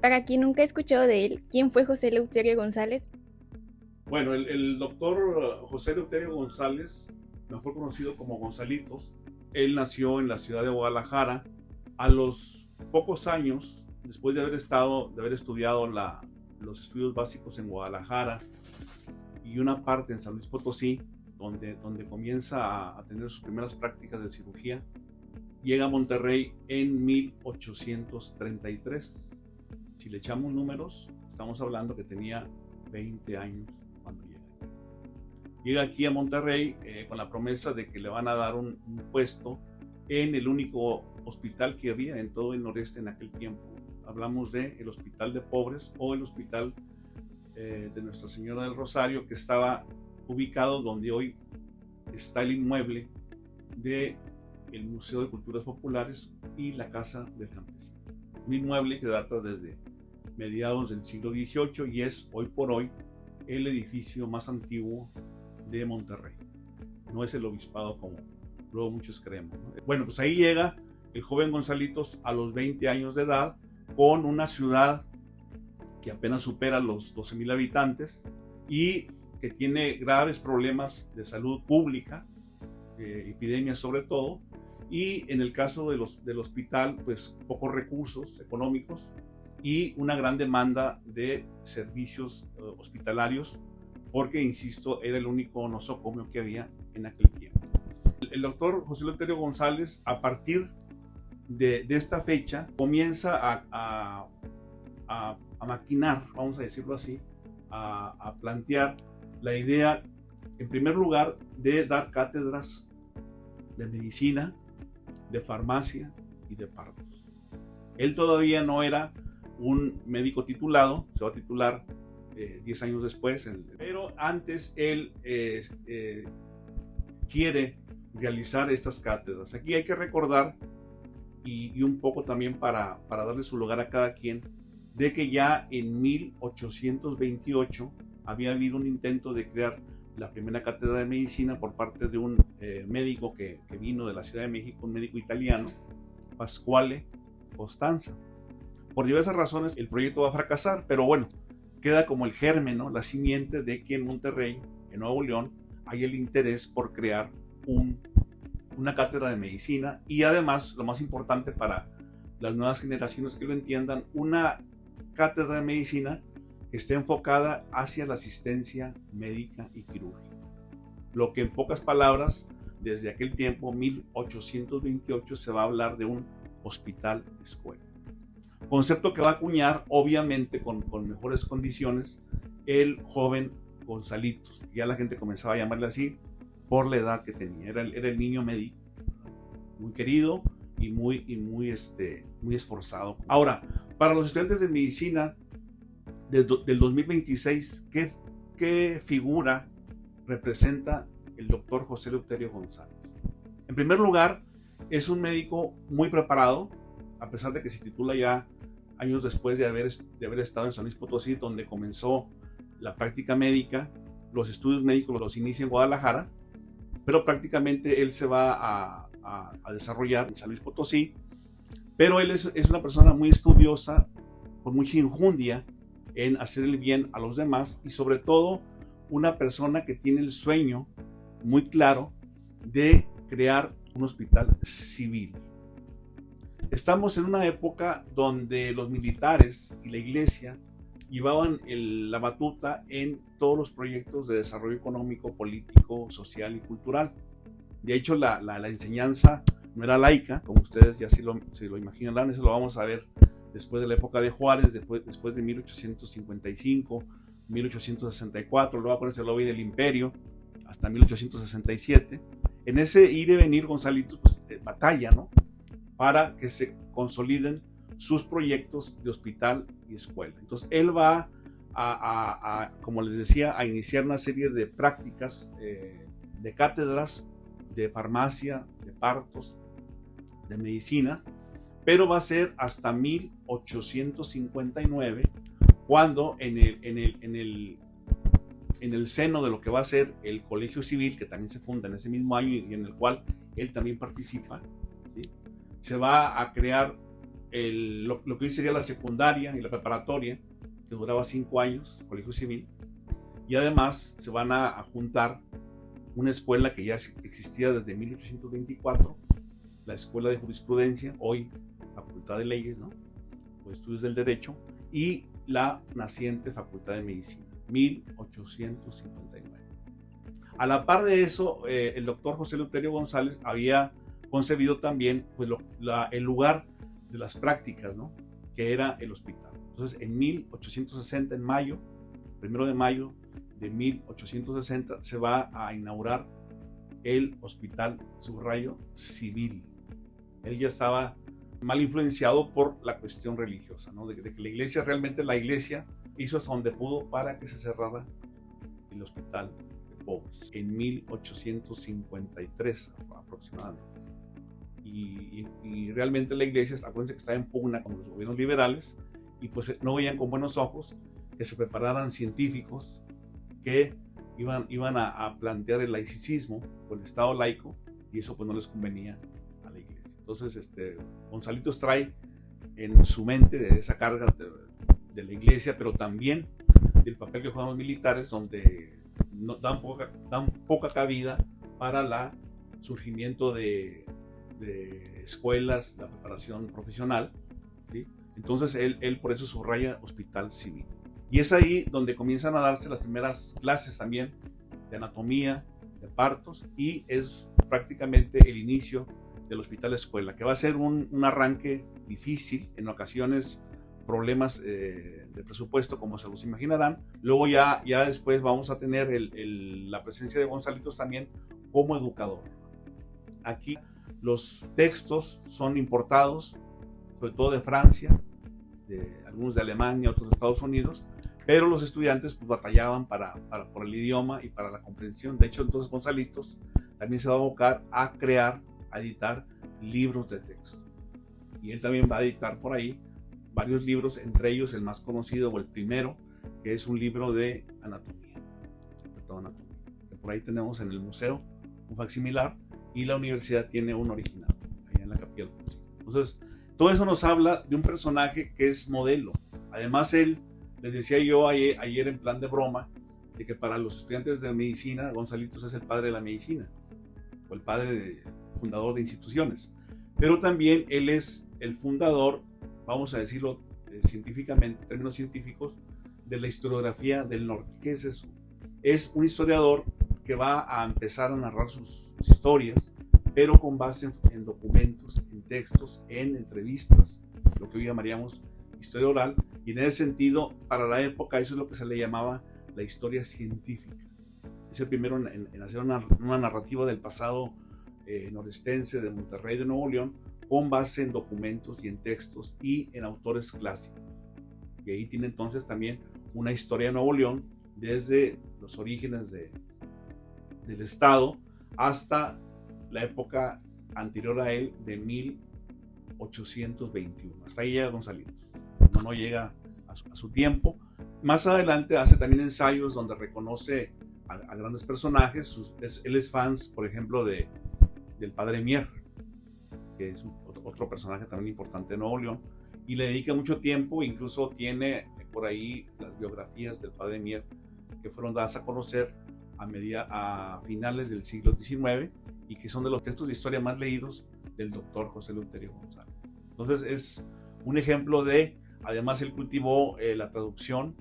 Para quien nunca ha escuchado de él, ¿quién fue José Eleuterio González? Bueno, el doctor José Eleuterio González, mejor conocido como Gonzalitos, él nació en la ciudad de Guadalajara. A los pocos años, después de haber estudiado los estudios básicos en Guadalajara y una parte en San Luis Potosí, donde comienza a tener sus primeras prácticas de cirugía, llega a Monterrey en 1833. Si le echamos números, estamos hablando que tenía 20 años cuando llega. Llega aquí a Monterrey con la promesa de que le van a dar un puesto en el único hospital que había en todo el noreste en aquel tiempo. Hablamos del Hospital de Pobres o el Hospital de Nuestra Señora del Rosario, que estaba ubicado donde hoy está el inmueble del Museo de Culturas Populares y la Casa del Campesino. Un inmueble que data desde mediados del siglo XVIII y es hoy por hoy el edificio más antiguo de Monterrey. No es el obispado como luego muchos creemos, ¿no? Bueno, pues ahí llega el joven Gonzalitos a los 20 años de edad con una ciudad que apenas supera los 12,000 habitantes y que tiene graves problemas de salud pública, epidemias sobre todo, y en el caso del hospital, pues pocos recursos económicos y una gran demanda de servicios hospitalarios, porque, insisto, era el único nosocomio que había en aquel tiempo. El doctor José Eleuterio González, a partir de esta fecha, comienza a maquinar, vamos a decirlo así, a plantear la idea, en primer lugar, de dar cátedras de medicina, de farmacia y de partos. Él todavía no era un médico titulado, se va a titular 10 años después, pero antes él quiere realizar estas cátedras. Aquí hay que recordar, y un poco también para darle su lugar a cada quien, de que ya en 1828 había habido un intento de crear la primera cátedra de medicina por parte de un médico que vino de la Ciudad de México, un médico italiano, Pasquale Costanza. Por diversas razones el proyecto va a fracasar, pero bueno, queda como el germen, ¿no? La simiente de que en Monterrey, en Nuevo León, hay el interés por crear una cátedra de medicina y además, lo más importante para las nuevas generaciones que lo entiendan, una cátedra de medicina que esté enfocada hacia la asistencia médica y quirúrgica. Lo que en pocas palabras, desde aquel tiempo, 1828, se va a hablar de un hospital escuela. Concepto que va a acuñar, obviamente, con mejores condiciones, el joven Gonzalitos, que ya la gente comenzaba a llamarle así por la edad que tenía. Era el niño médico, muy querido y muy esforzado. Ahora, para los estudiantes de medicina del 2026, ¿qué figura representa el doctor José Eleuterio González? En primer lugar, es un médico muy preparado, a pesar de que se titula ya años después de haber estado en San Luis Potosí, donde comenzó la práctica médica. Los estudios médicos los inicia en Guadalajara, pero prácticamente él se va a desarrollar en San Luis Potosí. Pero él es una persona muy estudiosa, con mucha injundia en hacer el bien a los demás y sobre todo una persona que tiene el sueño muy claro de crear un hospital civil. Estamos en una época donde los militares y la iglesia llevaban la batuta en todos los proyectos de desarrollo económico, político, social y cultural. De hecho, la enseñanza no era laica, como ustedes ya se lo imaginarán. Eso lo vamos a ver después de la época de Juárez, después de 1855, 1864, luego acuérdense lo del Imperio, hasta 1867. En ese ir y venir, Gonzalitos pues, batalla, ¿no?, para que se consoliden sus proyectos de hospital y escuela. Entonces, él va como les decía, a iniciar una serie de prácticas, de cátedras, de farmacia, de partos, de medicina, pero va a ser hasta 1859, cuando en el seno de lo que va a ser el Colegio Civil, que también se funda en ese mismo año y en el cual él también participa, ¿sí?, se va a crear lo que hoy sería la secundaria y la preparatoria, que duraba 5 años, colegio civil, y además se van a juntar una escuela que ya existía desde 1824, la Escuela de Jurisprudencia, hoy Facultad de Leyes, ¿no? O Estudios del Derecho, y la naciente Facultad de Medicina, 1859. A la par de eso, el doctor José Eleuterio González había concebido también pues, el lugar de las prácticas, ¿no? Que era el hospital. Entonces, en 1860, en mayo, 1 de mayo de 1860, se va a inaugurar el Hospital, subrayo, civil. Él ya estaba mal influenciado por la cuestión religiosa, ¿no? De que la iglesia, realmente la iglesia hizo hasta donde pudo para que se cerrara el hospital de pobres en 1853 aproximadamente. Y realmente la iglesia, acuérdense que estaba en pugna con los gobiernos liberales y pues no veían con buenos ojos que se prepararan científicos que iban a plantear el laicismo o el estado laico, y eso pues no les convenía a la iglesia. Entonces Gonzalitos trae en su mente de esa carga de la iglesia, pero también del papel que juegan los militares, donde dan poca cabida para el surgimiento de escuelas, la preparación profesional, ¿sí? Entonces él por eso subraya hospital civil. Y es ahí donde comienzan a darse las primeras clases también de anatomía, de partos, y es prácticamente el inicio del hospital escuela, que va a ser un arranque difícil, en ocasiones problemas de presupuesto, como se los imaginarán. Luego ya después vamos a tener la presencia de Gonzalitos también como educador. Aquí los textos son importados, sobre todo de Francia, algunos de Alemania, otros de Estados Unidos, pero los estudiantes pues, batallaban por el idioma y para la comprensión. De hecho, entonces Gonzalitos también se va a abocar a editar libros de texto. Y él también va a editar por ahí varios libros, entre ellos el más conocido o el primero, que es un libro de anatomía. Que por ahí tenemos en el museo un facsimilar y la universidad tiene un original, allá en la Capilla del Concilio. Entonces, todo eso nos habla de un personaje que es modelo. Además, les decía yo ayer en plan de broma, de que para los estudiantes de medicina, Gonzalitos es el padre de la medicina, o el fundador de instituciones. Pero también él es el fundador, vamos a decirlo científicamente, en términos científicos, de la historiografía del norte. ¿Qué es eso? Es un historiador que va a empezar a narrar sus historias, pero con base en documentos, en textos, en entrevistas, lo que hoy llamaríamos historia oral, y en ese sentido, para la época, eso es lo que se le llamaba la historia científica. Es el primero en hacer una narrativa del pasado norestense, de Monterrey, de Nuevo León, con base en documentos y en textos y en autores clásicos. Y ahí tiene entonces también una historia de Nuevo León, desde los orígenes del estado hasta la época anterior a él, de 1821. Hasta ahí llega Gonzalitos. No llega a su tiempo. Más adelante hace también ensayos donde reconoce a grandes personajes. Él es fan, por ejemplo, del padre Mier, que es otro personaje también importante de Nuevo León, y le dedica mucho tiempo. Incluso tiene por ahí las biografías del padre Mier, que fueron dadas a conocer a finales del siglo XIX, y que son de los textos de historia más leídos del doctor José Eleuterio González. Entonces es un ejemplo además él cultivó la traducción,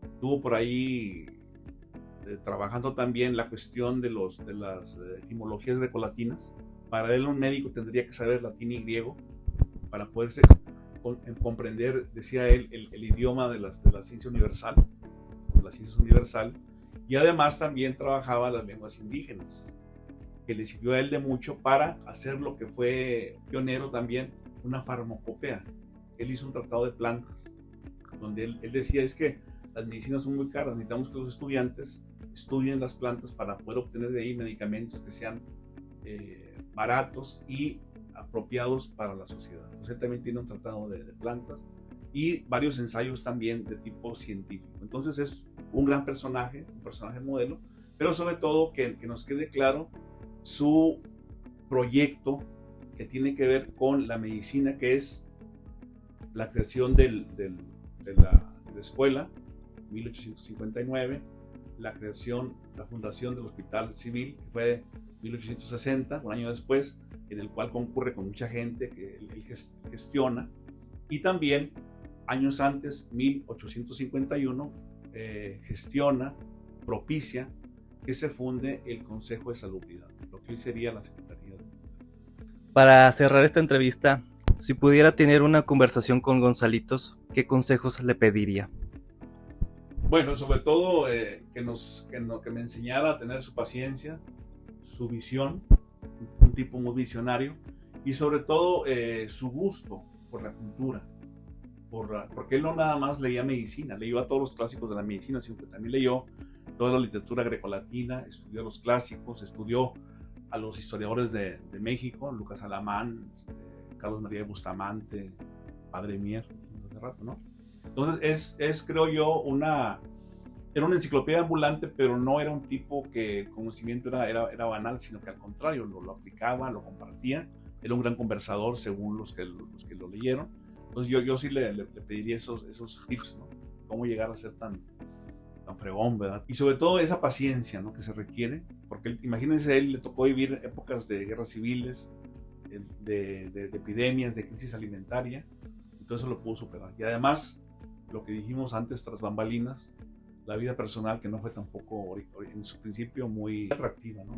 estuvo por ahí trabajando también la cuestión de las etimologías grecolatinas. Para él un médico tendría que saber latín y griego para poderse comprender, decía él, el idioma de la ciencia universal, de las ciencias universales, y además también trabajaba las lenguas indígenas, que le sirvió a él de mucho para hacer lo que fue pionero también, una farmacopea. Él hizo un tratado de plantas, donde él decía, es que las medicinas son muy caras, necesitamos que los estudiantes estudien las plantas para poder obtener de ahí medicamentos que sean baratos y apropiados para la sociedad. Entonces él también tiene un tratado de plantas y varios ensayos también de tipo científico. Entonces es un gran personaje, un personaje modelo, pero sobre todo que nos quede claro su proyecto que tiene que ver con la medicina, que es la creación de la escuela, 1859, la fundación del Hospital Civil, que fue 1860, un año después, en el cual concurre con mucha gente que él gestiona, y también años antes, 1851, gestiona, propicia que se funde el Consejo de Salubridad, lo que hoy sería la Secretaría de... Para cerrar esta entrevista, si pudiera tener una conversación con Gonzalitos, ¿qué consejos le pediría? Bueno, sobre todo que me enseñara a tener su paciencia, su visión, un tipo muy visionario, y sobre todo su gusto por la cultura, porque él no nada más leía medicina, leyó a todos los clásicos de la medicina, sino que también leyó toda la literatura grecolatina, estudió los clásicos, estudió a los historiadores de México, Lucas Alamán, Carlos María de Bustamante, Padre Mier, hace rato, ¿no? Entonces creo yo, era una enciclopedia ambulante, pero no era un tipo que el conocimiento era banal, sino que al contrario, lo aplicaba, lo compartía, era un gran conversador según los que lo leyeron. Entonces yo sí le pediría esos tips, ¿no? Cómo llegar a ser tan fregón, ¿verdad? Y sobre todo esa paciencia, ¿no? Que se requiere, porque imagínense, a él le tocó vivir épocas de guerras civiles, de epidemias, de crisis alimentaria, y todo eso lo pudo superar. Y además, lo que dijimos antes tras bambalinas, la vida personal que no fue tampoco en su principio muy atractiva, ¿no?